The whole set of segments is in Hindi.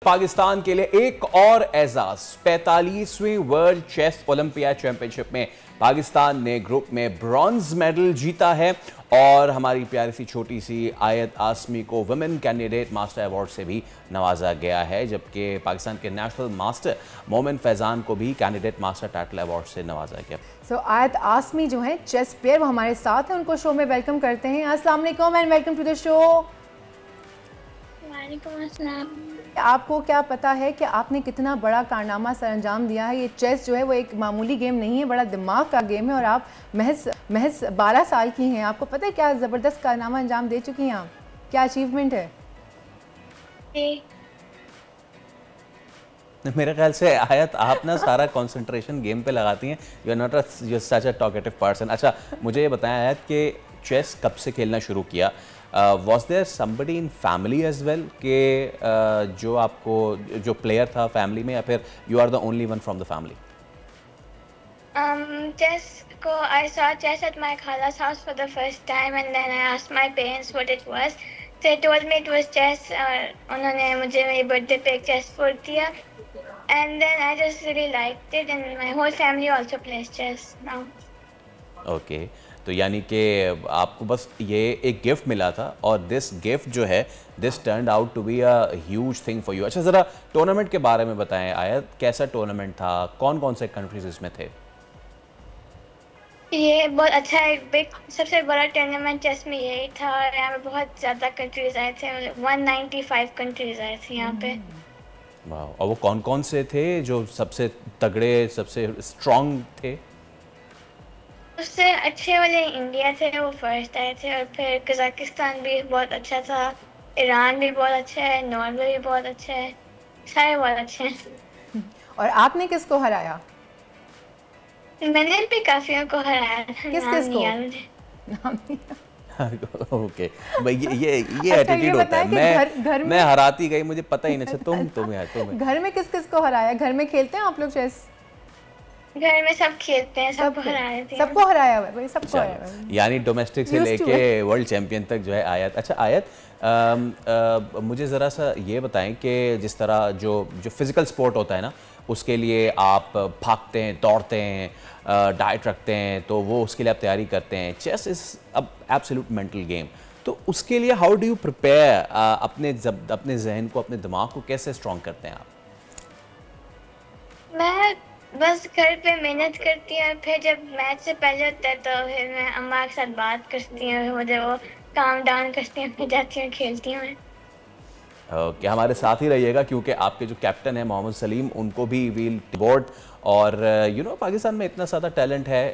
पाकिस्तान के लिए एक और एजाज 45वीं वर्ल्ड चेस ओलंपियाड चैंपियनशिप में पाकिस्तान ने ग्रुप में ब्रॉन्ज मेडल जीता है और हमारी प्यारी सी छोटी सी आयत आसमी को वुमेन कैंडिडेट मास्टर अवार्ड से भी नवाजा गया है, जबकि पाकिस्तान के नेशनल मास्टर मोमिन फैजान को भी कैंडिडेट मास्टर टाइटल अवार्ड से नवाजा गया। आयत आसमी जो है चेस प्लेयर, वो हमारे साथ हैं, उनको शो में वेलकम करते हैं। अस्सलाम वालेकुम and welcome to the show. वालेकुम अस्सलाम। आपको क्या पता है कि आपने कितना बड़ा कारनामा सरअंजाम दिया है। ये चेस जो है वो एक मामूली गेम नहीं है, बड़ा दिमाग का गेम है और आप महज 12 साल की हैं। आपको पता है क्या ज़बरदस्त कारनामा अंजाम दे चुकी हैं आप, क्या अचीवमेंट है? मेरे ख्याल से आयत आप ना सारा कंसंट्रेशन गेम पे लगाती हैं। You are not such a talkative person. अच्छा, मुझे ये बताएं आयत कि चेस कब से खेलना शुरू किया? Was there somebody in family as well के जो आपको जो प्लेयर था फैमिली में, या फिर you are the only one from the family? Chess को I saw chess at my khala's house for the first time and then I asked my parents what it was. They told me it was chess और उन्होंने मुझे मेरी बर्थडे पे एक chess board दिया and then I just really liked it and my whole family also plays chess now. Okay, तो यानी कि आपको बस ये एक गिफ्ट मिला था और दिस गिफ्ट जो है this turned out to be a huge thing for you. अच्छा, ज़रा टूर्नामेंट के बारे में बताएं आयत, कैसा टूर्नामेंट था, कौन कौन से कंट्रीज इसमें थे? ये बहुत अच्छा है, सबसे बड़ा टूर्नामेंट चेस में यही था और यहाँ पे बहुत ज़्यादा कंट्रीज आए थे, 195 कंट्रीज आए थे यहाँ पे। वाह, और वो कौन कौन से थे जो सबसे तगड़े, सबसे स्ट्रॉन्ग थे? उससे अच्छे वाले इंडिया थे, वो फर्स्ट आए थे, और फिर कजाकिस्तान भी बहुत अच्छा था, ईरान भी बहुत अच्छा है, नॉर्वे भी बहुत अच्छा है, सारे बहुत अच्छे हैं। और आपने किसको हराया? मैंने भी काफियों को हराया था। किस को? ओके भाई, ये एटीट्यूड होता है। मैं हराती गई, मुझे पता ही नहीं। अच्छा, तुम घर में किस किस को हराया? घर में खेलते हैं आप लोग चेस? घर में सब खेलते हैं, सबको हराया थे। सबको हराया हुआ है, सबको हराया हुआ है। यानी डोमेस्टिक से लेके वर्ल्ड चैंपियन तक जो है आयत। अच्छा आयत, मुझे ज़रा सा ये बताएं कि जिस तरह जो फिज़िकल स्पोर्ट होता है ना, उसके लिए आप भागते हैं, दौड़ते हैं, डाइट रखते हैं, तो वो उसके लिए आप तैयारी करते हैं। चेस इज़ अब एब्सोल्यूट मेंटल गेम, तो उसके लिए हाउ डू यू प्रिपेयर अपने जहन को, अपने दिमाग को कैसे स्ट्रॉन्ग करते हैं आप? मैं बस घर पे मेहनत करती हूँ, फिर जब मैच से पहले होता है तो फिर मैं अम्मा के साथ बात करती हूँ, मुझे वो काम डाउन करती हूँ, फिर जाती हूँ खेलती हूँ। ओके, हमारे साथ ही रहिएगा क्योंकि आपके जो कैप्टन है मोहम्मद सलीम, उनको भी वील बोर्ड और यू नो पाकिस्तान में इतना ज़्यादा टैलेंट है।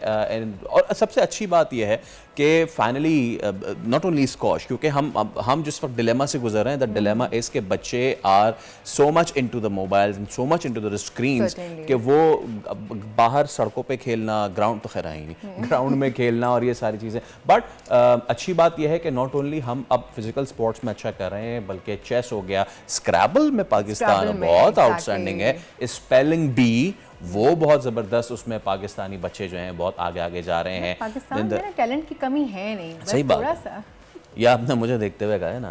और सबसे अच्छी बात यह है कि फाइनली नॉट ओनली स्कॉश, क्योंकि हम जिस वक्त डिलेमा से गुजर रहे हैं, द डिलेमा इज़ के बच्चे are so much into the mobiles and so much into the screens कि वो बाहर सड़कों पे खेलना, ग्राउंड तो खैर ही नहीं, ग्राउंड में खेलना और ये सारी चीज़ें। बट अच्छी बात यह है कि नॉट ओनली हम अब फिजिकल स्पोर्ट्स में अच्छा कर रहे हैं, बल्कि चेस हो गया, स्क्रैबल में पाकिस्तान बहुत आउटस्टैंडिंग है, स्पेलिंग बी वो बहुत ज़बरदस्त, उसमें पाकिस्तानी बच्चे जो हैं बहुत आगे आगे जा रहे हैं। पाकिस्तान में टैलेंट की कमी है नहीं, सही बात है, ये आपने मुझे देखते हुए कहा है ना।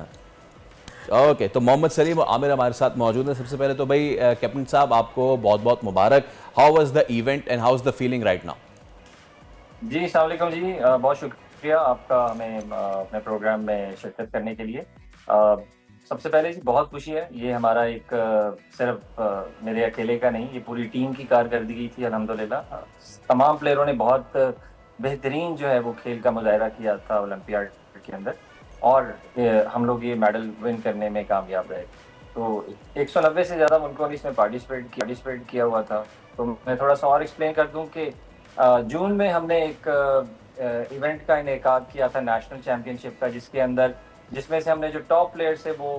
ओके, तो मोहम्मद सलीम और आमिर हमारे साथ मौजूद हैं। सबसे पहले तो भाई कैप्टन साहब, आपको बहुत बहुत मुबारक। How was the event and how is the feeling right now? जी अस्सलाम वालेकुम जी, बहुत शुक्रिया आपका हमें अपने प्रोग्राम में शिरकत करने के लिए। सबसे पहले जी बहुत खुशी है, ये हमारा एक सिर्फ मेरे अकेले का नहीं, ये पूरी टीम की कारकर्दगी थी अल्हम्दुलिल्लाह। तमाम प्लेयरों ने बहुत बेहतरीन जो है वो खेल का मुजाहिरा किया था ओलंपियाड के अंदर और हम लोग ये मेडल विन करने में कामयाब रहे। तो 190 से ज़्यादा मुल्कों ने इसमें पार्टिसिपेट किया हुआ था। तो मैं थोड़ा सा और एक्सप्लेन कर दूँ कि जून में हमने एक इवेंट का इनेकाद किया था, नेशनल चैम्पियनशिप का, जिसमें से हमने जो टॉप प्लेयर्स थे वो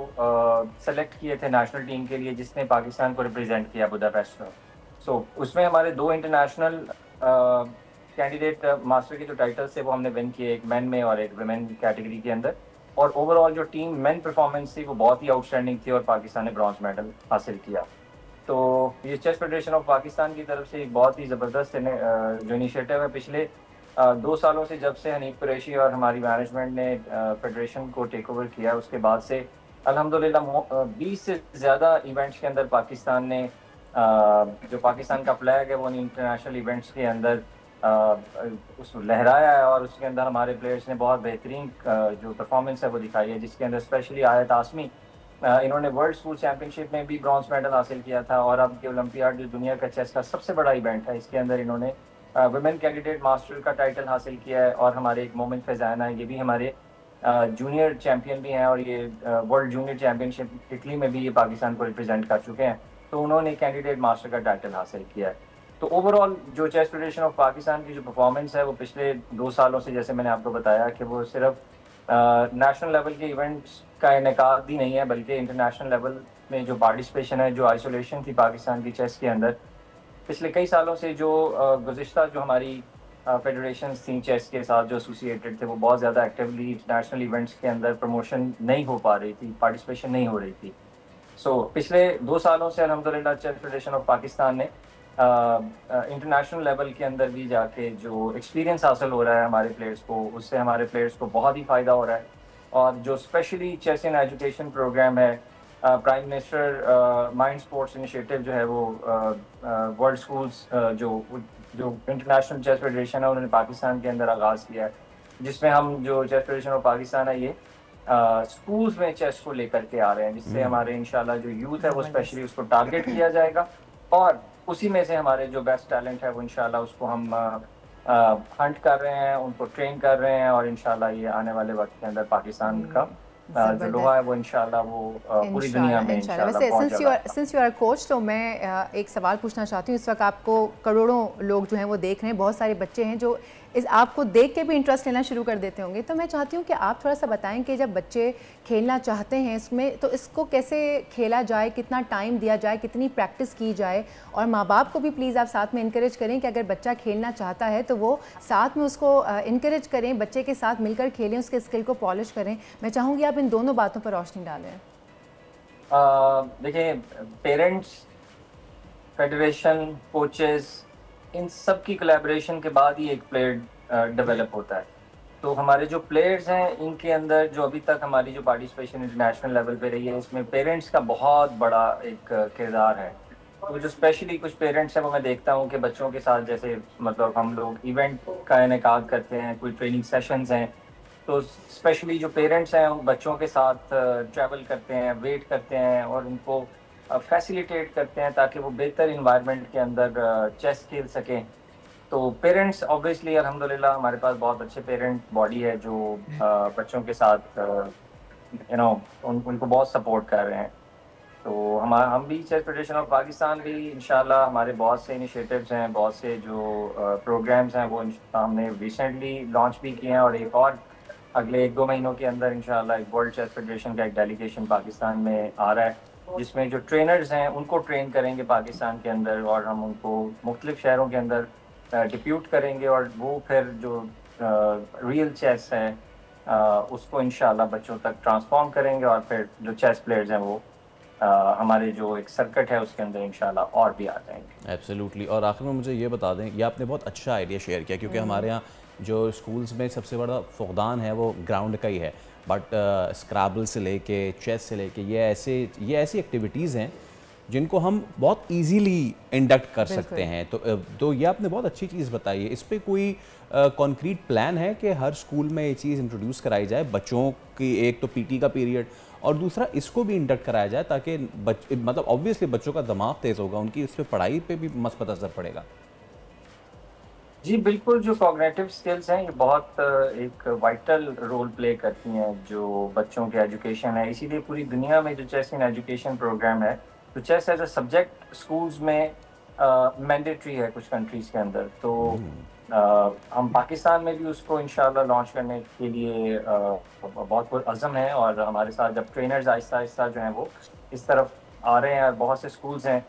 सेलेक्ट किए थे नेशनल टीम के लिए, जिसने पाकिस्तान को रिप्रेजेंट किया बुदापेस्ट में। सो उसमें हमारे 2 इंटरनेशनल कैंडिडेट मास्टर के जो टाइटल्स थे वो हमने विन किए, एक मेन में और एक वुमेन कैटेगरी के अंदर। और ओवरऑल जो टीम मेन परफॉर्मेंस थी वो बहुत ही आउटस्टैंडिंग थी और पाकिस्तान ने ब्रॉन्ज मेडल हासिल किया। तो ये चेस फेडरेशन ऑफ पाकिस्तान की तरफ से एक बहुत ही ज़बरदस्त जो इनिशिएटिव है, पिछले 2 सालों से जब से हनीफ कुरैशी और हमारी मैनेजमेंट ने फेडरेशन को टेक ओवर किया, उसके बाद से अल्हम्दुलिल्लाह 20 से ज़्यादा इवेंट्स के अंदर पाकिस्तान ने जो पाकिस्तान का फ्लैग है वो इंटरनेशनल इवेंट्स के अंदर उस लहराया है, और उसके अंदर हमारे प्लेयर्स ने बहुत बेहतरीन जो परफॉर्मेंस है वो दिखाई है, जिसके अंदर स्पेशली आयत आसमी इन्होंने वर्ल्ड स्कूल चैंपियनशिप में भी ब्रॉन्ज मेडल हासिल किया था, और अब के ओलंपियाड जो दुनिया का चेस का सबसे बड़ा इवेंट है, इसके अंदर इन्होंने वुमेन कैंडिडेट मास्टर का टाइटल हासिल किया है। और हमारे एक मोमिन फैजाना है, ये भी हमारे जूनियर चैंपियन भी हैं, और ये वर्ल्ड जूनियर चैंपियनशिप इटली में भी ये पाकिस्तान को रिप्रेजेंट कर चुके हैं, तो उन्होंने कैंडिडेट मास्टर का टाइटल हासिल किया है। तो ओवरऑल जो चेस फेडरेशन ऑफ पाकिस्तान की जो परफॉर्मेंस है वो पिछले 2 सालों से, जैसे मैंने आपको बताया कि वो सिर्फ नेशनल लेवल के इवेंट्स का इनेकाद ही नहीं है, बल्कि इंटरनेशनल लेवल में जो पार्टिसिपेशन है, जो आइसोलेशन थी पाकिस्तान की चेस के अंदर पिछले कई सालों से, जो गुज़िश्ता जो हमारी फेडरेशन थी चेस के साथ जो एसोसिएटेड थे, वो बहुत ज़्यादा एक्टिवली इंटरनेशनल इवेंट्स के अंदर प्रमोशन नहीं हो पा रही थी, पार्टिसिपेशन नहीं हो रही थी। पिछले 2 सालों से अल्हम्दुलिल्लाह चेस फेडरेशन ऑफ पाकिस्तान ने इंटरनेशनल लेवल के अंदर भी जाके जो एक्सपीरियंस हासिल हो रहा है हमारे प्लेयर्स को, उससे हमारे प्लेयर्स को बहुत ही फ़ायदा हो रहा है। और जो specially chess in education programme है, prime minister mind sports initiative जो है वो वर्ल्ड स्कूल्स जो इंटरनेशनल चेस फेडरेशन है उन्होंने पाकिस्तान के अंदर आगाज़ किया है, जिसमें हम जो चेस फेडरेशन ऑफ पाकिस्तान है ये स्कूल्स में चेस को लेकर के आ रहे हैं, जिससे हमारे इंशाल्लाह जो यूथ है वो स्पेशली उसको टारगेट किया जाएगा, और उसी में से हमारे जो बेस्ट टैलेंट है वो इंशाल्लाह उसको हम हंट कर रहे हैं, उनको ट्रेन कर रहे हैं, और इंशाल्लाह ये आने वाले वक्त के अंदर पाकिस्तान का जो लोहा है वो इंशाल्लाह वो पूरी दुनिया में इंशाल्लाह वैसे सिंस यू आर कोच, तो मैं एक सवाल पूछना चाहती हूँ। इस वक्त आपको करोड़ों लोग जो हैं वो देख रहे हैं, बहुत सारे बच्चे हैं जो इस आपको देख के भी इंटरेस्ट लेना शुरू कर देते होंगे, तो मैं चाहती हूँ कि आप थोड़ा सा बताएं कि जब बच्चे खेलना चाहते हैं इसमें, तो इसको कैसे खेला जाए, कितना टाइम दिया जाए, कितनी प्रैक्टिस की जाए, और माँ बाप को भी प्लीज़ आप साथ में इनकरेज करें कि अगर बच्चा खेलना चाहता है तो वो साथ में उसको इनकरेज करें, बच्चे के साथ मिलकर खेलें, उसके स्किल को पॉलिश करें। मैं चाहूँगी आप इन दोनों बातों पर रोशनी डालें। देखिए, पेरेंट्स, फेडरेशन, कोचेस, इन सब की कोलैबोरेशन के बाद ही एक प्लेयर डेवलप होता है। तो हमारे जो प्लेयर्स हैं इनके अंदर जो अभी तक हमारी जो पार्टिसिपेशन इंटरनेशनल लेवल पे रही है, इसमें पेरेंट्स का बहुत बड़ा एक किरदार है। तो जो स्पेशली कुछ पेरेंट्स हैं वो मैं देखता हूँ कि बच्चों के साथ जैसे मतलब हम लोग इवेंट का इनेकाद करते हैं, कोई ट्रेनिंग सेशंस हैं, तो स्पेशली जो पेरेंट्स हैं बच्चों के साथ ट्रैवल करते हैं, वेट करते हैं, और उनको फैसिलिटेट करते हैं ताकि वो बेहतर इन्वायरमेंट के अंदर चेस खेल सकें। तो पेरेंट्स ऑब्वियसली अल्हम्दुलिल्लाह हमारे पास बहुत अच्छे पेरेंट बॉडी है जो बच्चों के साथ उनको बहुत सपोर्ट कर रहे हैं। तो हम भी चेस फेडरेशन ऑफ पाकिस्तान भी इंशाल्लाह हमारे बहुत से इनिशिएटिव्स हैं, बहुत से जो प्रोग्राम्स हैं वो हमने रिसेंटली लॉन्च भी किए हैं, और एक और अगले 1-2 महीनों के अंदर इंशाल्लाह एक वर्ल्ड चेस फेडरेशन का एक डेलीगेशन पाकिस्तान में आ रहा है, जिसमें जो ट्रेनर्स हैं उनको ट्रेन करेंगे पाकिस्तान के अंदर, और हम उनको मुख्तलिफ शहरों के अंदर डिप्यूट करेंगे, और वो फिर जो रियल चेस है उसको इंशाल्लाह बच्चों तक ट्रांसफॉर्म करेंगे, और फिर जो चेस प्लेयर्स हैं वो हमारे जो एक सर्किट है उसके अंदर इंशाल्लाह और भी आ जाएंगे। एब्सोल्युटली। और आखिर में मुझे ये बता दें, ये आपने बहुत अच्छा आइडिया शेयर किया, क्योंकि हमारे यहाँ जो स्कूल्स में सबसे बड़ा फुकदान है वो ग्राउंड का ही है, बट स्क्रैबल से लेके चेस से लेके ये ऐसी एक्टिविटीज़ हैं जिनको हम बहुत इजीली इंडक्ट कर सकते हैं। तो ये आपने बहुत अच्छी चीज़ बताई है। इस पे कोई कॉन्क्रीट प्लान है कि हर स्कूल में ये चीज़ इंट्रोड्यूस कराई जाए, बच्चों की एक तो पीटी का पीरियड, और दूसरा इसको भी इंडक्ट कराया जाए, ताकि मतलब ऑब्वियसली बच्चों का दिमाग तेज़ होगा, उनकी इस पर पढ़ाई पे भी मस्बत असर पड़ेगा। जी बिल्कुल, जो कॉग्निटिव स्किल्स हैं ये बहुत एक वाइटल रोल प्ले करती हैं जो बच्चों के एजुकेशन है। इसीलिए पूरी दुनिया में जो चेस इन एजुकेशन प्रोग्राम है, तो chess as a subject schools में मैंडेटरी है कुछ कंट्रीज़ के अंदर। तो हम पाकिस्तान में भी उसको इंशाल्लाह लॉन्च करने के लिए बहुत अज़म है, और हमारे साथ जब ट्रेनर्स आहिस्ता आहिस्ता जो हैं वो इस तरफ आ रहे हैं, और बहुत से स्कूल्स हैं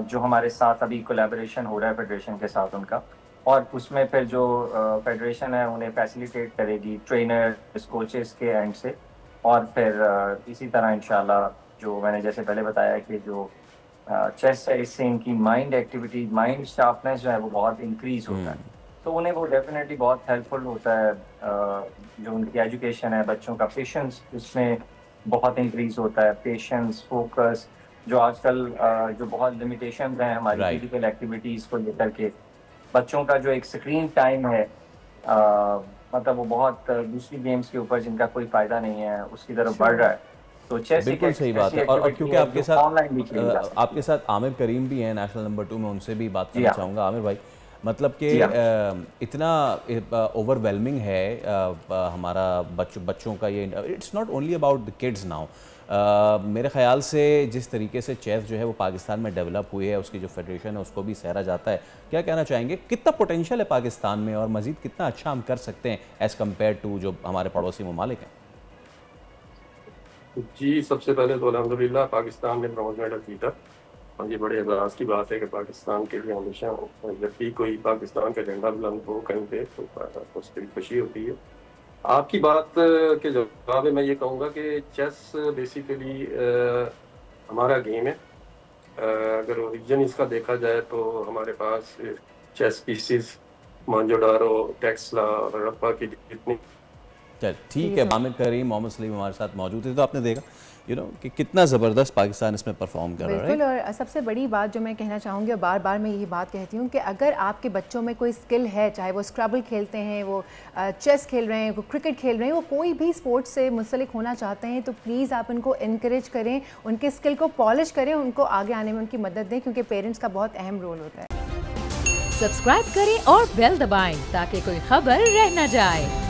जो हमारे साथ अभी कोलैबोरेशन हो रहा है फेडरेशन के साथ उनका, और उसमें फिर जो फेडरेशन है उन्हें फैसिलिटेट करेगी ट्रेनर्स, कोचेस के एंड से, और फिर इसी तरह इंशाल्लाह जो मैंने जैसे पहले बताया कि जो चेस है इससे इनकी माइंड एक्टिविटी, माइंड शार्पनेस जो है वो बहुत इंक्रीज होता है, तो उन्हें वो डेफिनेटली बहुत हेल्पफुल होता है। जो उनकी एजुकेशन है, बच्चों का पेशेंस इसमें बहुत इंक्रीज होता है, पेशेंस, फोकस, जो आजकल जो बहुत लिमिटेशंस हैं हमारी फिजिकल एक्टिविटीज़ को लेकर के, बच्चों का जो एक स्क्रीन टाइम है मतलब वो बहुत दूसरी गेम्स के ऊपर जिनका कोई फ़ायदा नहीं है उसकी तरफ बढ़ रहा है। तो चेस बिल्कुल सही बात है। और क्योंकि आपके साथ आमिर करीम भी हैं नेशनल नंबर 2 में, उनसे भी बात करना चाहूँगा। आमिर भाई, मतलब कि इतना ओवरवेलमिंग है हमारा बच्चों का ये, it's not only about the kids now. मेरे ख्याल से जिस तरीके से चेस जो है वो पाकिस्तान में डेवलप हुई है, उसकी जो फेडरेशन है उसको भी सहरा जाता है। क्या कहना चाहेंगे, कितना पोटेंशियल है पाकिस्तान में और मज़ीद कितना अच्छा हम कर सकते हैं एज़ कम्पेयर टू जो हमारे पड़ोसी ममालिक हैं? जी, सबसे पहले तो अल्हम्दुलिल्लाह पाकिस्तान ने ब्रॉन्ज मेडल जीता और ये बड़े एजाज़ की बात है कि पाकिस्तान के लिए हमेशा जब भी कोई पाकिस्तान का झंडा बुलंद हो कहीं पे तो उसकी खुशी होती है। आपकी बात के जवाब में मैं ये कहूँगा कि चेस बेसिकली हमारा गेम है। अगर ओरिजिन इसका देखा जाए तो हमारे पास चेस पीसीस, मोहनजोदारो, टेक्सला और हड़प्पा की जितनी ठीक है। आमिर करीम, मोहम्मद सलीम हमारे साथ मौजूद थे, तो आपने देखा कि कितना ज़बरदस्त पाकिस्तान इसमें परफॉर्म कर रहा है। बिल्कुल। और सबसे बड़ी बात जो मैं कहना चाहूँगी और बार बार मैं यही बात कहती हूँ कि अगर आपके बच्चों में कोई स्किल है, चाहे वो स्क्रैबल खेलते हैं, वो चेस खेल रहे हैं, वो क्रिकेट खेल रहे हैं, वो कोई भी स्पोर्ट्स से मुंसलिक होना चाहते हैं, तो प्लीज़ आप उनको इनकरेज करें, उनके स्किल को पॉलिश करें, उनको आगे आने में उनकी मदद दें, क्योंकि पेरेंट्स का बहुत अहम रोल होता है। सब्सक्राइब करें और बेल दबाएं ताकि कोई खबर रह न जाए।